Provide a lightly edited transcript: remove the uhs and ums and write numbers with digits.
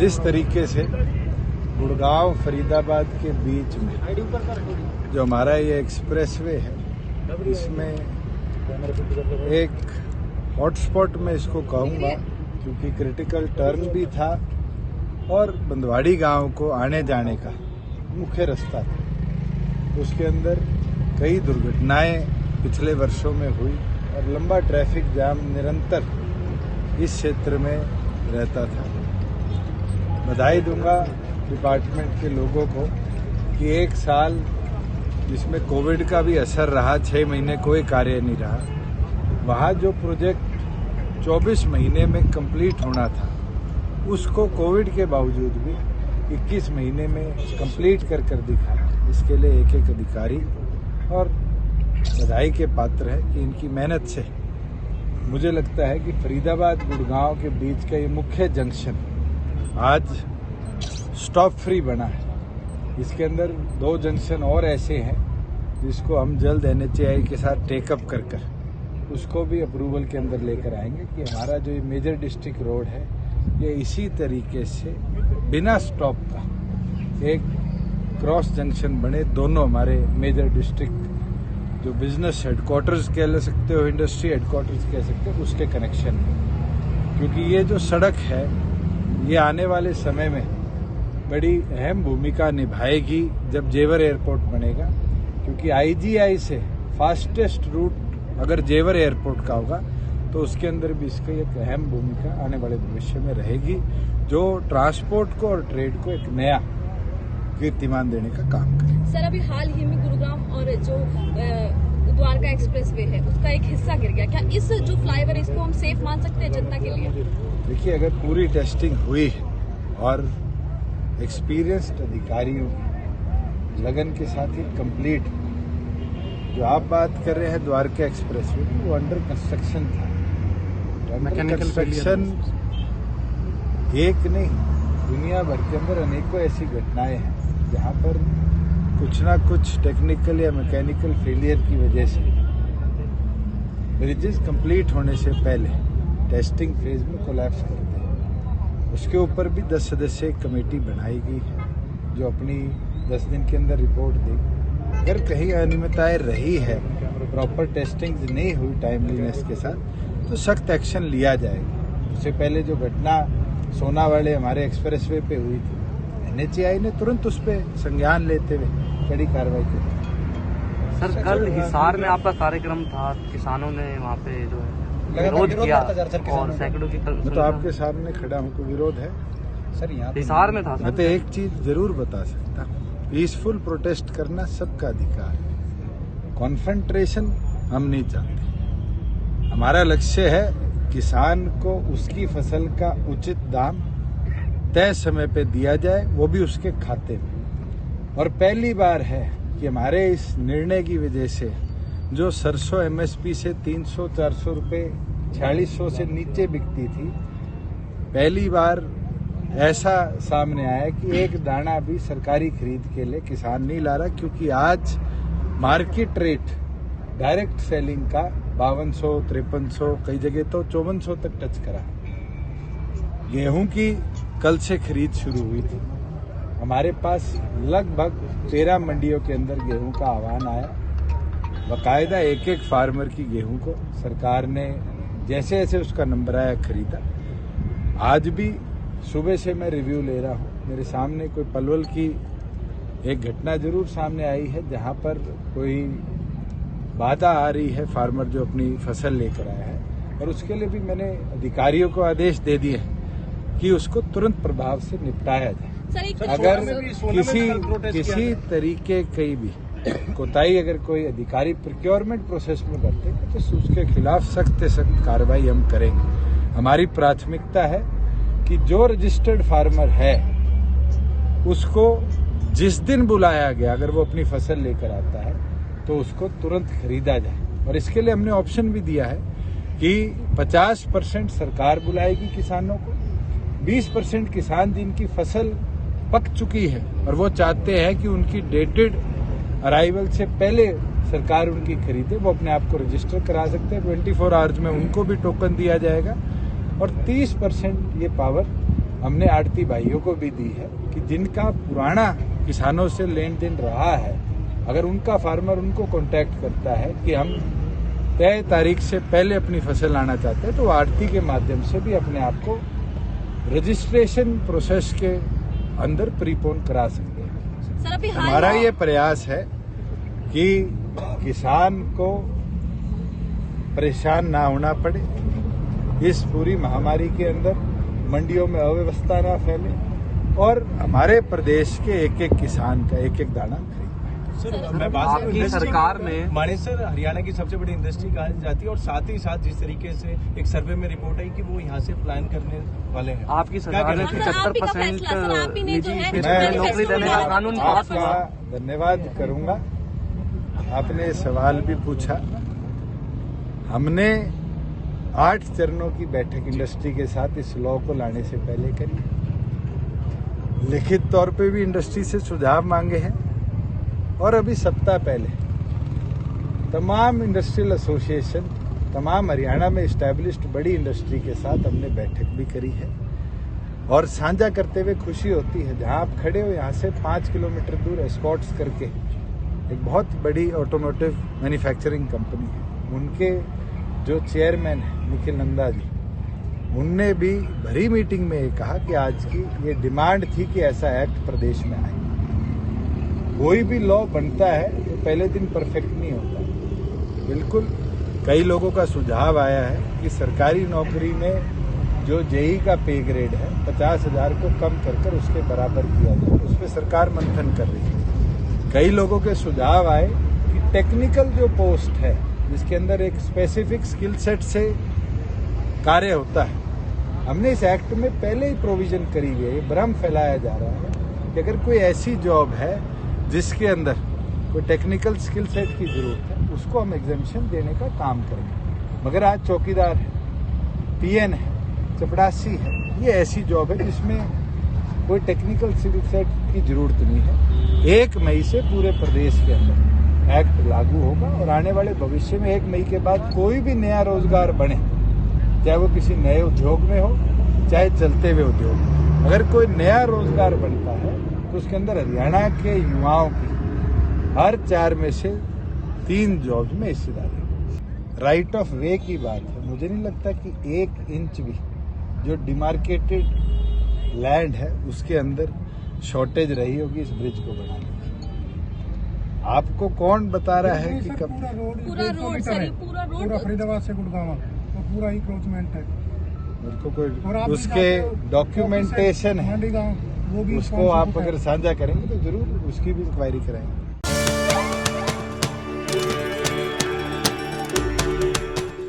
जिस तरीके से गुड़गांव फरीदाबाद के बीच में जो हमारा ये एक्सप्रेसवे है, इसमें एक हॉटस्पॉट में इसको कहूँगा, क्योंकि क्रिटिकल टर्न भी था और बंदवाड़ी गांव को आने जाने का मुख्य रास्ता था। उसके अंदर कई दुर्घटनाएं पिछले वर्षों में हुई और लंबा ट्रैफिक जाम निरंतर इस क्षेत्र में रहता था। बधाई दूंगा डिपार्टमेंट के लोगों को कि एक साल जिसमें कोविड का भी असर रहा, 6 महीने कोई कार्य नहीं रहा, वहाँ जो प्रोजेक्ट 24 महीने में कंप्लीट होना था उसको कोविड के बावजूद भी 21 महीने में कंप्लीट कर दिखाया। इसके लिए एक एक अधिकारी और बधाई के पात्र है कि इनकी मेहनत से मुझे लगता है कि फरीदाबाद गुड़गांव के बीच का ये मुख्य जंक्शन आज स्टॉप फ्री बना है। इसके अंदर 2 जंक्शन और ऐसे हैं जिसको हम जल्द NHAI के साथ टेकअप कर उसको भी अप्रूवल के अंदर लेकर आएंगे कि हमारा जो ये मेजर डिस्ट्रिक्ट रोड है ये इसी तरीके से बिना स्टॉप का एक क्रॉस जंक्शन बने। दोनों हमारे मेजर डिस्ट्रिक्ट जो बिजनेस हेडक्वार्टर्स कह सकते हो, इंडस्ट्री हेडक्वार्टर्स कह सकते हो, उसके कनेक्शन में, क्योंकि ये जो सड़क है ये आने वाले समय में बड़ी अहम भूमिका निभाएगी जब जेवर एयरपोर्ट बनेगा, क्योंकि IGI से फास्टेस्ट रूट अगर जेवर एयरपोर्ट का होगा तो उसके अंदर भी इसकी एक अहम भूमिका आने वाले भविष्य में रहेगी, जो ट्रांसपोर्ट को और ट्रेड को एक नया कीर्तिमान देने का काम करेगी। सर, अभी हाल ही में गुरुग्राम और जो द्वारका एक्सप्रेसवे है उसका एक हिस्सा गिर गया, क्या इस जो फ्लाईओवर इसको हम सेफ मान सकते हैं जनता के लिए? देखिए, अगर पूरी टेस्टिंग हुई है और एक्सपीरियंस्ड अधिकारियों की लगन के साथ ही कंप्लीट, जो आप बात कर रहे हैं द्वारका एक्सप्रेसवे, वो अंडर कंस्ट्रक्शन था। अंडर कंस्ट्रक्शन एक नहीं, दुनिया भर के अंदर अनेकों ऐसी घटनाएं हैं जहां पर कुछ ना कुछ टेक्निकल या मैकेनिकल फेलियर की वजह से ब्रिजेस कंप्लीट होने से पहले टेस्टिंग फेज में कोलैप्स करते हैं। उसके ऊपर भी 10 सदस्यीय कमेटी बनाई गई है जो अपनी 10 दिन के अंदर रिपोर्ट देगी। अगर कहीं अनियमितताएं रही है, प्रॉपर टेस्टिंग नहीं हुई टाइमलीनेस के साथ, तो सख्त एक्शन लिया जाएगा। उससे पहले जो घटना सोना वाले हमारे एक्सप्रेसवे पे हुई थी, NHAI ने तुरंत उस पर संज्ञान लेते हुए कड़ी कार्रवाई की। सर, कल हिसार में आपका कार्यक्रम था, किसानों ने वहाँ पे जो है विरोध किया और सैकड़ों की मैं तो आपके सामने खड़ा हूँ, कोई विरोध है सर? यहाँ हिसार में था। मैं तो एक चीज जरूर बता सकता हूँ, पीसफुल प्रोटेस्ट करना सबका अधिकार है। कॉन्फ्रंट्रेशन हम नहीं चाहते। हमारा लक्ष्य है किसान को उसकी फसल का उचित दाम तय समय पे दिया जाए, वो भी उसके खाते में। और पहली बार है कि हमारे इस निर्णय की वजह से जो सरसों MSP से 300-400 रुपये 4600 से नीचे बिकती थी, पहली बार ऐसा सामने आया कि एक दाना भी सरकारी खरीद के लिए किसान नहीं ला रहा, क्योंकि आज मार्केट रेट डायरेक्ट सेलिंग का 5200, 5300, कई जगह तो 5400 तक टच करा। गेहूं की कल से खरीद शुरू हुई थी। हमारे पास लगभग 13 मंडियों के अंदर गेहूं का आह्वान आया। बाकायदा एक एक फार्मर की गेहूं को सरकार ने जैसे जैसे उसका नंबर आया खरीदा। आज भी सुबह से मैं रिव्यू ले रहा हूं। मेरे सामने कोई पलवल की एक घटना जरूर सामने आई है जहां पर कोई बाधा आ रही है, फार्मर जो अपनी फसल लेकर आया है, और उसके लिए भी मैंने अधिकारियों को आदेश दे दिए हैं कि उसको तुरंत प्रभाव से निपटाया जाए। अगर किसी तरीके की भी कोताही अगर कोई अधिकारी प्रोक्योरमेंट प्रोसेस में बरते तो उसके खिलाफ सख्त से सख्त कार्रवाई हम करेंगे। हमारी प्राथमिकता है कि जो रजिस्टर्ड फार्मर है उसको जिस दिन बुलाया गया, अगर वो अपनी फसल लेकर आता है तो उसको तुरंत खरीदा जाए। और इसके लिए हमने ऑप्शन भी दिया है कि 50% सरकार बुलाएगी किसानों को, 20% किसान जिनकी फसल पक चुकी है और वो चाहते हैं कि उनकी डेटेड अराइवल से पहले सरकार उनकी खरीदे, वो अपने आप को रजिस्टर करा सकते हैं। 24 आवर्स में उनको भी टोकन दिया जाएगा और 30% ये पावर हमने आड़ती भाइयों को भी दी है कि जिनका पुराना किसानों से लेन देन रहा है, अगर उनका फार्मर उनको कांटेक्ट करता है कि हम तय तारीख से पहले अपनी फसल लाना चाहते हैं, तो आड़ती के माध्यम से भी अपने आप को रजिस्ट्रेशन प्रोसेस के अंदर प्रीपोन करा सकते हैं। सर अभी हमारा ये प्रयास है कि किसान को परेशान ना होना पड़े, इस पूरी महामारी के अंदर मंडियों में अव्यवस्था ना फैले और हमारे प्रदेश के एक एक किसान का एक एक दाना खरीदे। सर मैं बात आपकी सरकार ने मानेसर हरियाणा की सबसे बड़ी इंडस्ट्री कही जाती है और साथ ही साथ जिस तरीके से एक सर्वे में रिपोर्ट आई कि वो यहाँ से प्लान करने वाले हैं, आपकी सरकार ने 75% निजी क्षेत्र में नौकरी देने का कानून पास हुआ। धन्यवाद करूंगा, आपने सवाल भी पूछा। हमने 8 चरणों की बैठक इंडस्ट्री के साथ इस लॉ को लाने से पहले करी। लिखित तौर पे भी इंडस्ट्री से सुझाव मांगे हैं और अभी सप्ताह पहले तमाम इंडस्ट्रियल एसोसिएशन, तमाम हरियाणा में इस्टेब्लिश्ड बड़ी इंडस्ट्री के साथ हमने बैठक भी करी है और साझा करते हुए खुशी होती है। जहां आप खड़े हो यहाँ से 5 किलोमीटर दूर एस्कॉर्ट्स करके एक बहुत बड़ी ऑटोमोटिव मैन्युफैक्चरिंग कंपनी है, उनके जो चेयरमैन है निखिल नंदा जी, उनने भी भरी मीटिंग में ये कहा कि आज की ये डिमांड थी कि ऐसा एक्ट प्रदेश में आए। कोई भी लॉ बनता है तो पहले दिन परफेक्ट नहीं होता। बिल्कुल कई लोगों का सुझाव आया है कि सरकारी नौकरी में जो जेई का पे ग्रेड है 50,000 को कम कर उसके बराबर किया जाए, उस पर सरकार मंथन कर रही है। कई लोगों के सुझाव आए कि टेक्निकल जो पोस्ट है जिसके अंदर एक स्पेसिफिक स्किल सेट से कार्य होता है, हमने इस एक्ट में पहले ही प्रोविजन करी हुई है। ये भ्रम फैलाया जा रहा है कि अगर कोई ऐसी जॉब है जिसके अंदर कोई टेक्निकल स्किल सेट की जरूरत है, उसको हम एग्जेम्पशन देने का काम करेंगे। मगर आज चौकीदार है, पीएन है, चपड़ासी है, ये ऐसी जॉब है जिसमें कोई टेक्निकल स्किल सेट की जरूरत नहीं है। 1 मई से पूरे प्रदेश के अंदर एक्ट लागू होगा और आने वाले भविष्य में 1 मई के बाद कोई भी नया रोजगार बने, चाहे वो किसी नए उद्योग में हो चाहे चलते हुए उद्योग में, अगर कोई नया रोजगार बनता है तो उसके अंदर हरियाणा के युवाओं की हर 4 में से 3 जॉब्स में हिस्सेदारी। राइट ऑफ वे की बात है, मुझे नहीं लगता कि 1 इंच भी जो डिमार्केटेड लैंड है उसके अंदर शॉर्टेज रही होगी इस ब्रिज को बनाने की। आपको कौन बता रहा है कि कब पूरा फरीदाबाद से गुड़गांव तो पूरा ही क्रोचमेंट है। मेरे को कोई उसके डॉक्यूमेंटेशन है, उसको आप अगर साझा करेंगे तो जरूर उसकी भी इंक्वायरी कराएंगे।